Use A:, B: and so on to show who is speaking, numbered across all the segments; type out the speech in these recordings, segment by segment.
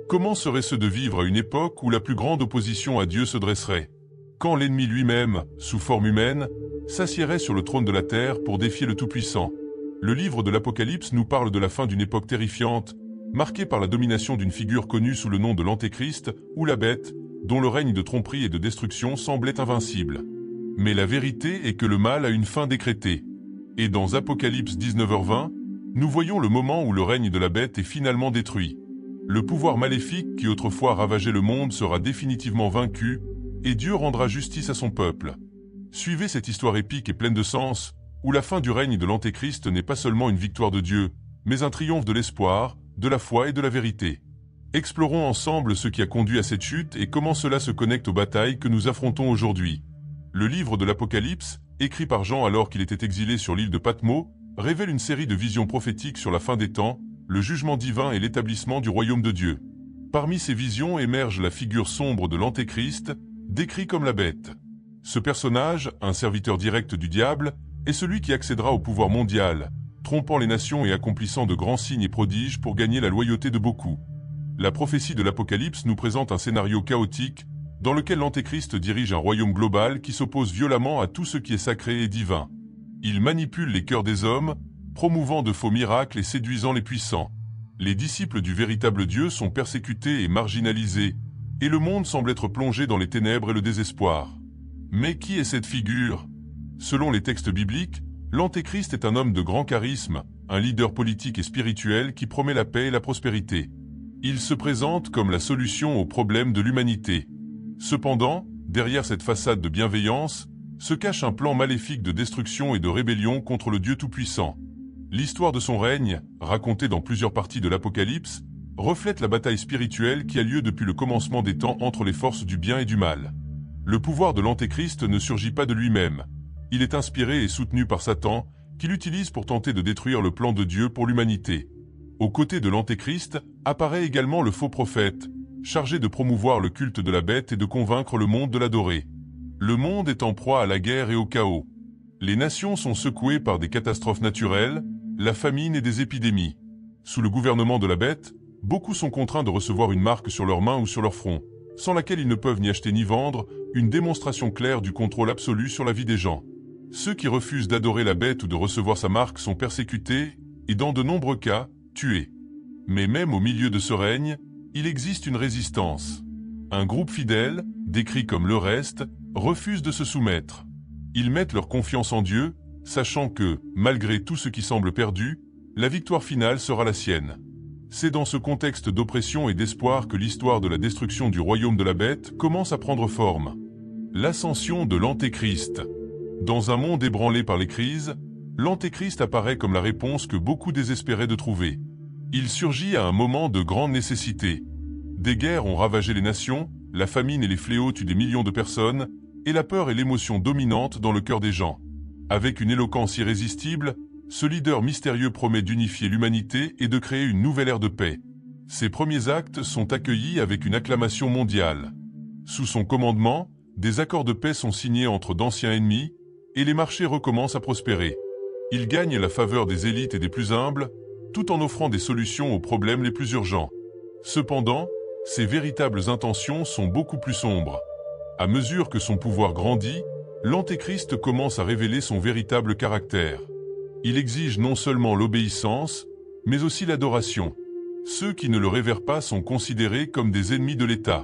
A: Comment serait-ce de vivre à une époque où la plus grande opposition à Dieu se dresserait? Quand l'ennemi lui-même, sous forme humaine, s'assiérait sur le trône de la terre pour défier le Tout-Puissant. Le livre de l'Apocalypse nous parle de la fin d'une époque terrifiante, marquée par la domination d'une figure connue sous le nom de l'Antéchrist, ou la bête, dont le règne de tromperie et de destruction semblait invincible. Mais la vérité est que le mal a une fin décrétée. Et dans Apocalypse 19h20, nous voyons le moment où le règne de la bête est finalement détruit. Le pouvoir maléfique qui autrefois ravageait le monde sera définitivement vaincu, et Dieu rendra justice à son peuple. Suivez cette histoire épique et pleine de sens, où la fin du règne de l'Antéchrist n'est pas seulement une victoire de Dieu, mais un triomphe de l'espoir, de la foi et de la vérité. Explorons ensemble ce qui a conduit à cette chute et comment cela se connecte aux batailles que nous affrontons aujourd'hui. Le livre de l'Apocalypse, écrit par Jean alors qu'il était exilé sur l'île de Patmos, révèle une série de visions prophétiques sur la fin des temps, le jugement divin et l'établissement du royaume de Dieu. Parmi ces visions émerge la figure sombre de l'Antéchrist, décrit comme la bête. Ce personnage, un serviteur direct du diable, est celui qui accédera au pouvoir mondial, trompant les nations et accomplissant de grands signes et prodiges pour gagner la loyauté de beaucoup. La prophétie de l'Apocalypse nous présente un scénario chaotique, dans lequel l'Antéchrist dirige un royaume global qui s'oppose violemment à tout ce qui est sacré et divin. Il manipule les cœurs des hommes, promouvant de faux miracles et séduisant les puissants. Les disciples du véritable Dieu sont persécutés et marginalisés, et le monde semble être plongé dans les ténèbres et le désespoir. Mais qui est cette figure? Selon les textes bibliques, l'Antéchrist est un homme de grand charisme, un leader politique et spirituel qui promet la paix et la prospérité. Il se présente comme la solution aux problèmes de l'humanité. Cependant, derrière cette façade de bienveillance, se cache un plan maléfique de destruction et de rébellion contre le Dieu Tout-Puissant. L'histoire de son règne, racontée dans plusieurs parties de l'Apocalypse, reflète la bataille spirituelle qui a lieu depuis le commencement des temps entre les forces du bien et du mal. Le pouvoir de l'Antéchrist ne surgit pas de lui-même. Il est inspiré et soutenu par Satan, qui l'utilise pour tenter de détruire le plan de Dieu pour l'humanité. Aux côtés de l'Antéchrist, apparaît également le faux prophète, chargé de promouvoir le culte de la bête et de convaincre le monde de l'adorer. Le monde est en proie à la guerre et au chaos. Les nations sont secouées par des catastrophes naturelles, la famine et des épidémies. Sous le gouvernement de la bête, beaucoup sont contraints de recevoir une marque sur leurs mains ou sur leur front, sans laquelle ils ne peuvent ni acheter ni vendre, une démonstration claire du contrôle absolu sur la vie des gens. Ceux qui refusent d'adorer la bête ou de recevoir sa marque sont persécutés, et dans de nombreux cas, tués. Mais même au milieu de ce règne, il existe une résistance. Un groupe fidèle, décrit comme le reste, refuse de se soumettre. Ils mettent leur confiance en Dieu, sachant que, malgré tout ce qui semble perdu, la victoire finale sera la sienne. C'est dans ce contexte d'oppression et d'espoir que l'histoire de la destruction du royaume de la bête commence à prendre forme. L'ascension de l'Antéchrist. Dans un monde ébranlé par les crises, l'Antéchrist apparaît comme la réponse que beaucoup désespéraient de trouver. Il surgit à un moment de grande nécessité. Des guerres ont ravagé les nations, la famine et les fléaux tuent des millions de personnes, et la peur est l'émotion dominante dans le cœur des gens. Avec une éloquence irrésistible, ce leader mystérieux promet d'unifier l'humanité et de créer une nouvelle ère de paix. Ses premiers actes sont accueillis avec une acclamation mondiale. Sous son commandement, des accords de paix sont signés entre d'anciens ennemis, et les marchés recommencent à prospérer. Il gagne la faveur des élites et des plus humbles, tout en offrant des solutions aux problèmes les plus urgents. Cependant, ses véritables intentions sont beaucoup plus sombres. À mesure que son pouvoir grandit, l'Antéchrist commence à révéler son véritable caractère. Il exige non seulement l'obéissance, mais aussi l'adoration. Ceux qui ne le révèrent pas sont considérés comme des ennemis de l'État.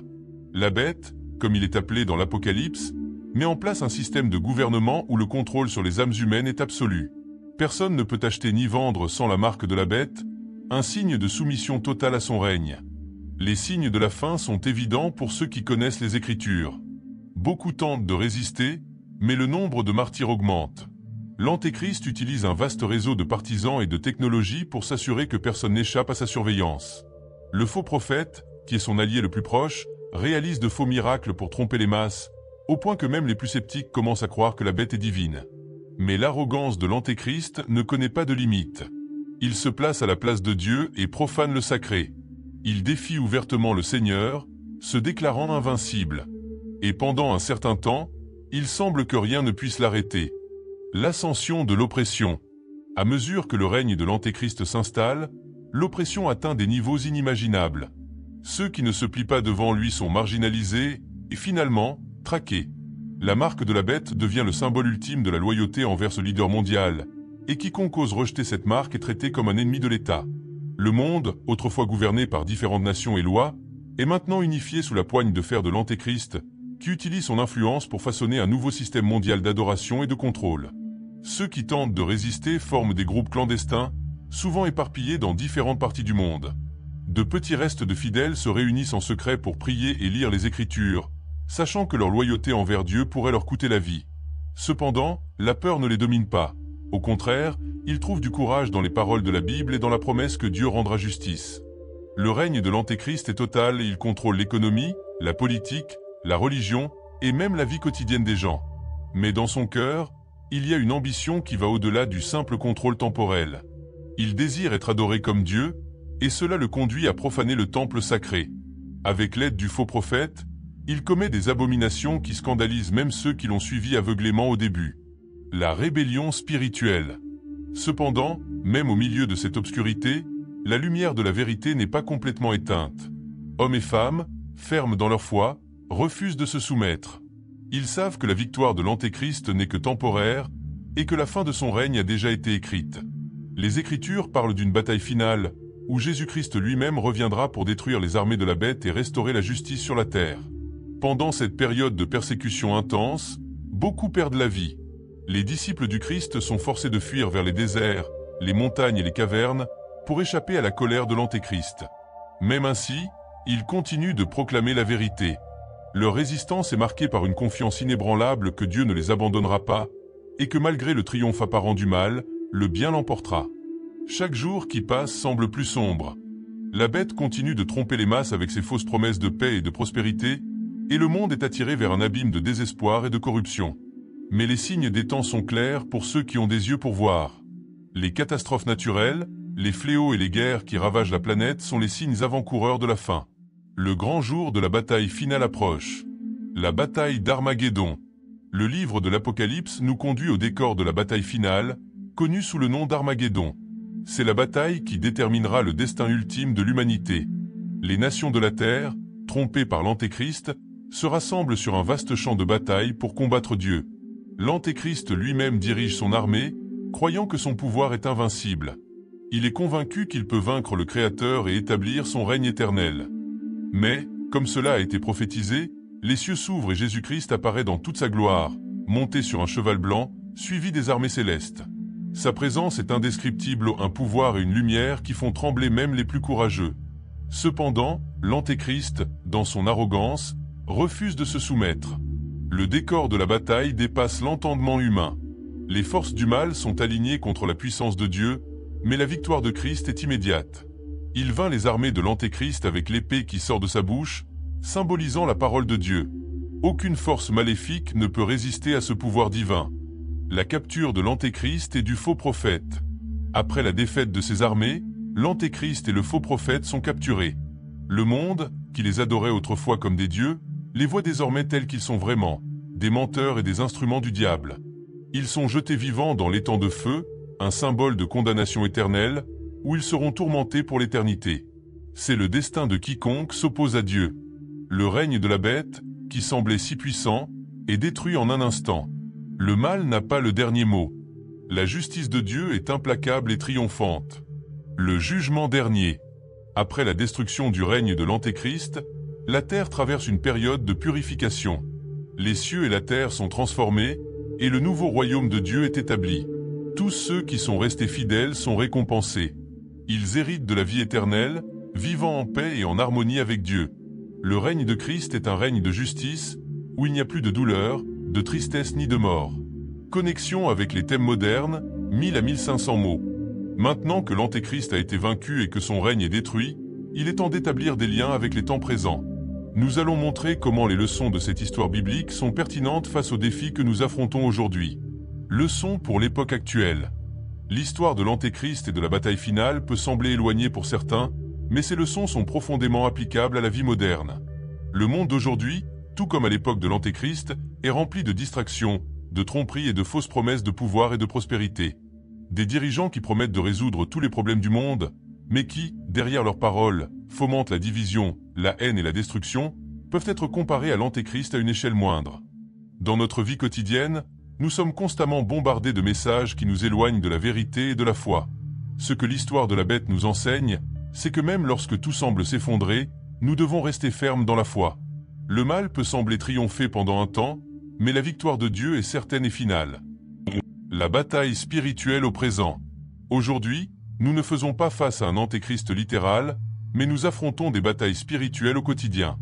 A: La bête, comme il est appelé dans l'Apocalypse, met en place un système de gouvernement où le contrôle sur les âmes humaines est absolu. Personne ne peut acheter ni vendre sans la marque de la bête, un signe de soumission totale à son règne. Les signes de la fin sont évidents pour ceux qui connaissent les Écritures. Beaucoup tentent de résister, mais le nombre de martyrs augmente. L'Antéchrist utilise un vaste réseau de partisans et de technologies pour s'assurer que personne n'échappe à sa surveillance. Le faux prophète, qui est son allié le plus proche, réalise de faux miracles pour tromper les masses, au point que même les plus sceptiques commencent à croire que la bête est divine. Mais l'arrogance de l'Antéchrist ne connaît pas de limite. Il se place à la place de Dieu et profane le sacré. Il défie ouvertement le Seigneur, se déclarant invincible. Et pendant un certain temps, il semble que rien ne puisse l'arrêter. L'ascension de l'oppression. À mesure que le règne de l'Antéchrist s'installe, l'oppression atteint des niveaux inimaginables. Ceux qui ne se plient pas devant lui sont marginalisés et finalement traqués. La marque de la bête devient le symbole ultime de la loyauté envers ce leader mondial, et quiconque ose rejeter cette marque est traité comme un ennemi de l'État. Le monde, autrefois gouverné par différentes nations et lois, est maintenant unifié sous la poigne de fer de l'Antéchrist, qui utilise son influence pour façonner un nouveau système mondial d'adoration et de contrôle. Ceux qui tentent de résister forment des groupes clandestins, souvent éparpillés dans différentes parties du monde. De petits restes de fidèles se réunissent en secret pour prier et lire les Écritures, sachant que leur loyauté envers Dieu pourrait leur coûter la vie. Cependant, la peur ne les domine pas. Au contraire, ils trouvent du courage dans les paroles de la Bible et dans la promesse que Dieu rendra justice. Le règne de l'Antéchrist est total et il contrôle l'économie, la politique, la religion et même la vie quotidienne des gens. Mais dans son cœur, il y a une ambition qui va au-delà du simple contrôle temporel. Il désire être adoré comme Dieu, et cela le conduit à profaner le temple sacré. Avec l'aide du faux prophète, il commet des abominations qui scandalisent même ceux qui l'ont suivi aveuglément au début. La rébellion spirituelle. Cependant, même au milieu de cette obscurité, la lumière de la vérité n'est pas complètement éteinte. Hommes et femmes, fermes dans leur foi, refusent de se soumettre. Ils savent que la victoire de l'Antéchrist n'est que temporaire et que la fin de son règne a déjà été écrite. Les Écritures parlent d'une bataille finale où Jésus-Christ lui-même reviendra pour détruire les armées de la bête et restaurer la justice sur la terre. Pendant cette période de persécution intense, beaucoup perdent la vie. Les disciples du Christ sont forcés de fuir vers les déserts, les montagnes et les cavernes pour échapper à la colère de l'Antéchrist. Même ainsi, ils continuent de proclamer la vérité. Leur résistance est marquée par une confiance inébranlable que Dieu ne les abandonnera pas et que malgré le triomphe apparent du mal, le bien l'emportera. Chaque jour qui passe semble plus sombre. La bête continue de tromper les masses avec ses fausses promesses de paix et de prospérité, et le monde est attiré vers un abîme de désespoir et de corruption. Mais les signes des temps sont clairs pour ceux qui ont des yeux pour voir. Les catastrophes naturelles, les fléaux et les guerres qui ravagent la planète sont les signes avant-coureurs de la fin. Le grand jour de la bataille finale approche. La bataille d'Armageddon. Le livre de l'Apocalypse nous conduit au décor de la bataille finale, connue sous le nom d'Armageddon. C'est la bataille qui déterminera le destin ultime de l'humanité. Les nations de la Terre, trompées par l'Antéchrist, se rassemblent sur un vaste champ de bataille pour combattre Dieu. L'Antéchrist lui-même dirige son armée, croyant que son pouvoir est invincible. Il est convaincu qu'il peut vaincre le Créateur et établir son règne éternel. Mais, comme cela a été prophétisé, les cieux s'ouvrent et Jésus-Christ apparaît dans toute sa gloire, monté sur un cheval blanc, suivi des armées célestes. Sa présence est indescriptible, un pouvoir et une lumière qui font trembler même les plus courageux. Cependant, l'Antéchrist, dans son arrogance, refuse de se soumettre. Le décor de la bataille dépasse l'entendement humain. Les forces du mal sont alignées contre la puissance de Dieu, mais la victoire de Christ est immédiate. Il vainc les armées de l'Antéchrist avec l'épée qui sort de sa bouche, symbolisant la parole de Dieu. Aucune force maléfique ne peut résister à ce pouvoir divin. La capture de l'Antéchrist et du faux prophète. Après la défaite de ces armées, l'Antéchrist et le faux prophète sont capturés. Le monde, qui les adorait autrefois comme des dieux, les voit désormais tels qu'ils sont vraiment, des menteurs et des instruments du diable. Ils sont jetés vivants dans l'étang de feu, un symbole de condamnation éternelle, où ils seront tourmentés pour l'éternité. C'est le destin de quiconque s'oppose à Dieu. Le règne de la bête, qui semblait si puissant, est détruit en un instant. Le mal n'a pas le dernier mot. La justice de Dieu est implacable et triomphante. Le jugement dernier. Après la destruction du règne de l'Antéchrist, la terre traverse une période de purification. Les cieux et la terre sont transformés, et le nouveau royaume de Dieu est établi. Tous ceux qui sont restés fidèles sont récompensés. Ils héritent de la vie éternelle, vivant en paix et en harmonie avec Dieu. Le règne de Christ est un règne de justice, où il n'y a plus de douleur, de tristesse ni de mort. Connexion avec les thèmes modernes, 1000 à 1500 mots. Maintenant que l'Antéchrist a été vaincu et que son règne est détruit, il est temps d'établir des liens avec les temps présents. Nous allons montrer comment les leçons de cette histoire biblique sont pertinentes face aux défis que nous affrontons aujourd'hui. Leçons pour l'époque actuelle. L'histoire de l'Antéchrist et de la bataille finale peut sembler éloignée pour certains, mais ces leçons sont profondément applicables à la vie moderne. Le monde d'aujourd'hui, tout comme à l'époque de l'Antéchrist, est rempli de distractions, de tromperies et de fausses promesses de pouvoir et de prospérité. Des dirigeants qui promettent de résoudre tous les problèmes du monde, mais qui, derrière leurs paroles, fomentent la division, la haine et la destruction, peuvent être comparés à l'Antéchrist à une échelle moindre. Dans notre vie quotidienne, nous sommes constamment bombardés de messages qui nous éloignent de la vérité et de la foi. Ce que l'histoire de la bête nous enseigne, c'est que même lorsque tout semble s'effondrer, nous devons rester fermes dans la foi. Le mal peut sembler triompher pendant un temps, mais la victoire de Dieu est certaine et finale. La bataille spirituelle au présent. Aujourd'hui, nous ne faisons pas face à un antéchrist littéral, mais nous affrontons des batailles spirituelles au quotidien.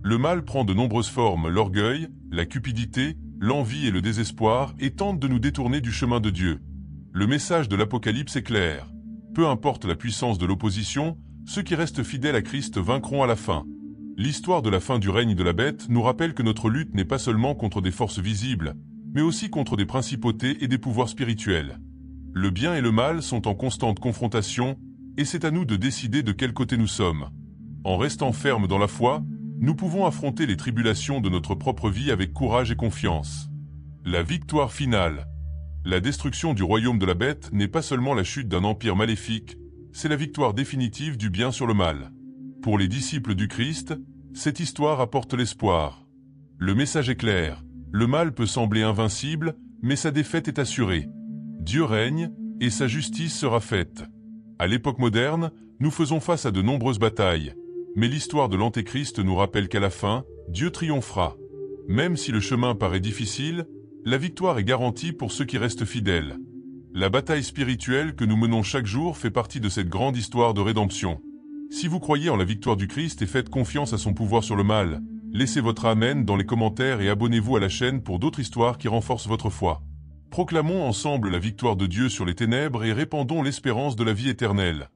A: Le mal prend de nombreuses formes, l'orgueil, la cupidité, l'envie et le désespoir, et tente de nous détourner du chemin de Dieu. Le message de l'Apocalypse est clair. Peu importe la puissance de l'opposition, ceux qui restent fidèles à Christ vaincront à la fin. L'histoire de la fin du règne de la bête nous rappelle que notre lutte n'est pas seulement contre des forces visibles, mais aussi contre des principautés et des pouvoirs spirituels. Le bien et le mal sont en constante confrontation, et c'est à nous de décider de quel côté nous sommes. En restant fermes dans la foi, nous pouvons affronter les tribulations de notre propre vie avec courage et confiance. La victoire finale. La destruction du royaume de la bête n'est pas seulement la chute d'un empire maléfique, c'est la victoire définitive du bien sur le mal. Pour les disciples du Christ, cette histoire apporte l'espoir. Le message est clair, le mal peut sembler invincible, mais sa défaite est assurée. Dieu règne, et sa justice sera faite. À l'époque moderne, nous faisons face à de nombreuses batailles, mais l'histoire de l'Antéchrist nous rappelle qu'à la fin, Dieu triomphera. Même si le chemin paraît difficile, la victoire est garantie pour ceux qui restent fidèles. La bataille spirituelle que nous menons chaque jour fait partie de cette grande histoire de rédemption. Si vous croyez en la victoire du Christ et faites confiance à son pouvoir sur le mal, laissez votre Amen dans les commentaires et abonnez-vous à la chaîne pour d'autres histoires qui renforcent votre foi. Proclamons ensemble la victoire de Dieu sur les ténèbres et répandons l'espérance de la vie éternelle.